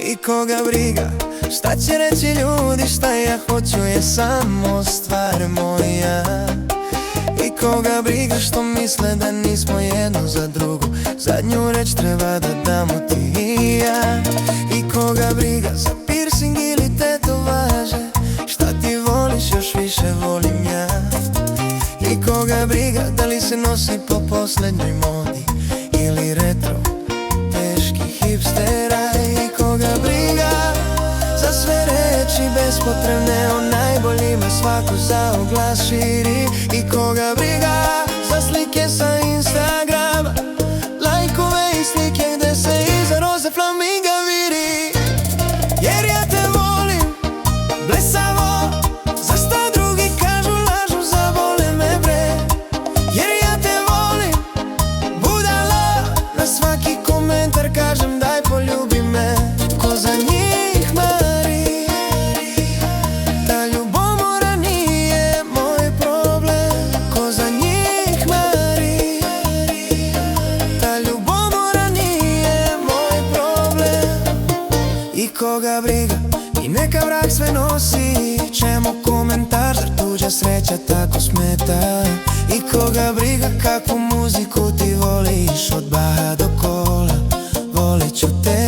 I koga briga šta će reći ljudi, šta ja hoću je samo stvar moja. I koga briga što misle da nismo jedno za drugu, zadnju reč treba da damo ti i ja. I koga briga za piercing ili tetovaže, šta ti voliš još više volim ja. I koga briga da li se nosi po poslednjoj modi ili retro teških hipstera. I koga briga za sve reči bespotrebne o najboljima svako za oglas širi. I koga briga za slike sa Instagrama, lajkove i slike gde se iza roze flaminga viri. Jer ja te volim blesavo, za šta drugi kažu lažu, zavole me bre. Jer ja te volim budala, na svaki komentar kažem daj poljubi me. Ko za njih mari, ta ljubomora nije moj problem. Ko za njih mari, ta ljubomora nije moj problem. I koga briga i neka vrag sve nosi, čemu komentar, zar tuđa sreća tako smeta. I koga briga kakvu muziku ti voliš, od Baha do Kola volit ću te.